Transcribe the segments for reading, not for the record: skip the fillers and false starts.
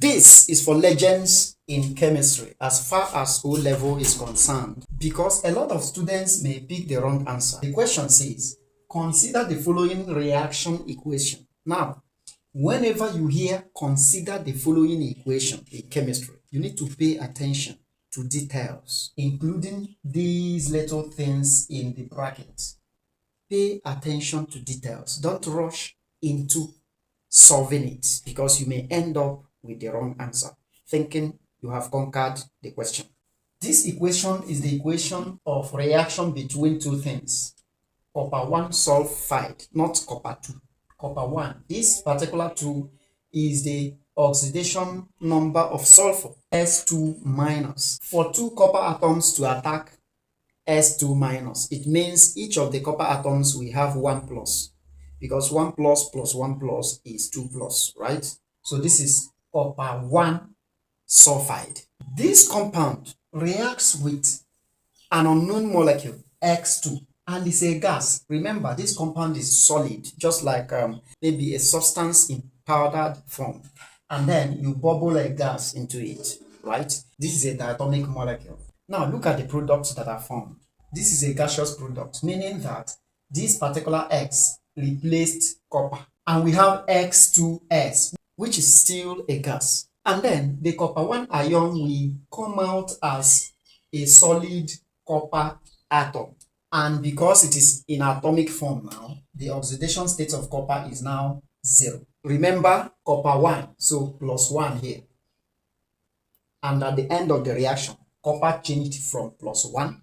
This is for legends in chemistry as far as O level is concerned, because a lot of students may pick the wrong answer. The question says, consider the following reaction equation. Now, whenever you hear consider the following equation in chemistry, you need to pay attention to details, including these little things in the brackets. Pay attention to details. Don't rush into solving it, because you may end up with the wrong answer, thinking you have conquered the question. This equation is the equation of reaction between two things. Copper 1 sulfide, not copper 2. Copper 1. This particular 2 is the oxidation number of sulfur, S2 minus. For two copper atoms to attack S2 minus, it means each of the copper atoms will have 1 plus, because 1 plus plus 1 plus is 2 plus, right? So this is copper 1 sulfide. This compound reacts with an unknown molecule, X2, and it's a gas. Remember, this compound is solid, just like maybe a substance in powdered form, and then you bubble a gas into it, right? This is a diatomic molecule. Now look at the products that are formed. This is a gaseous product, meaning that this particular X replaced copper, and we have X2S, which is still a gas. And then the copper 1 ion will come out as a solid copper atom. And because it is in atomic form now, the oxidation state of copper is now 0. Remember, copper 1, so plus 1 here. And at the end of the reaction, copper changed from plus 1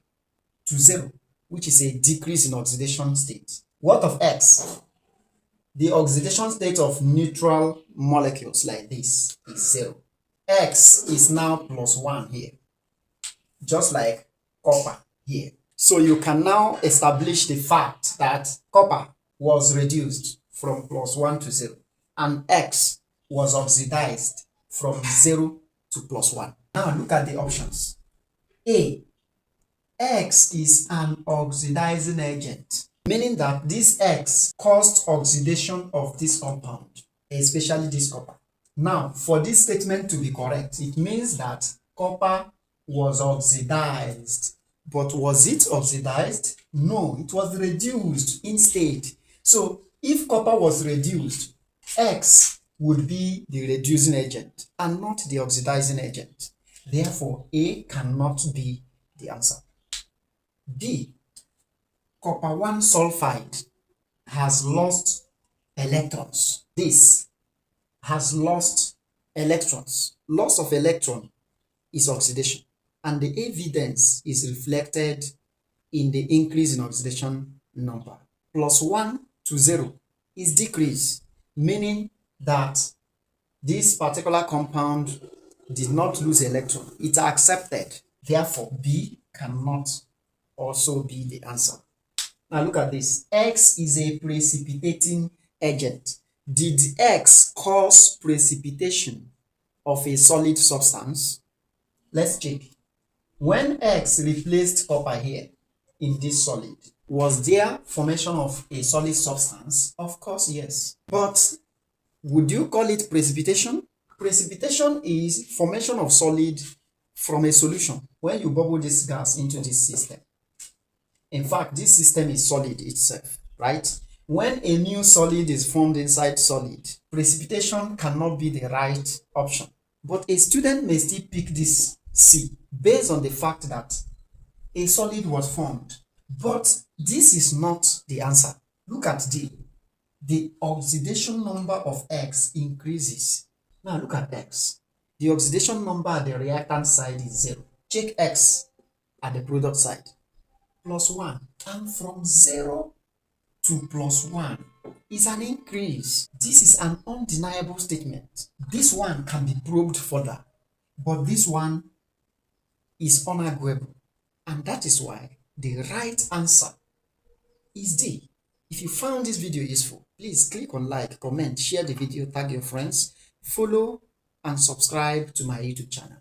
to 0, which is a decrease in oxidation state. What of X? The oxidation state of neutral molecules like this is 0. X is now plus 1 here, just like copper here. So you can now establish the fact that copper was reduced from plus 1 to 0, and X was oxidized from 0 to plus 1. Now look at the options. A. X is an oxidizing agent, meaning that this X caused oxidation of this compound, especially this copper. Now, for this statement to be correct, it means that copper was oxidized. But was it oxidized? No, it was reduced instead. So, if copper was reduced, X would be the reducing agent and not the oxidizing agent. Therefore, A cannot be the answer. B. Copper 1 sulfide has lost electrons. This has lost electrons. Loss of electron is oxidation, and the evidence is reflected in the increase in oxidation number. Plus 1 to 0 is decrease, meaning that this particular compound did not lose electron. It accepted. Therefore, B cannot also be the answer. Now look at this. X is a precipitating agent. Did X cause precipitation of a solid substance? Let's check. When X replaced copper here in this solid, was there formation of a solid substance? Of course, yes. But would you call it precipitation? Precipitation is formation of solid from a solution when you bubble this gas into this system. In fact, this system is solid itself, right? When a new solid is formed inside solid, precipitation cannot be the right option. But a student may still pick this C based on the fact that a solid was formed. But this is not the answer. Look at D. The oxidation number of X increases. Now look at X. The oxidation number at the reactant side is 0. Check X at the product side. Plus 1. And from 0 to plus 1 is an increase. This is an undeniable statement. This one can be probed further, but this one is unarguable. And that is why the right answer is D. If you found this video useful, please click on like, comment, share the video, tag your friends, follow and subscribe to my YouTube channel.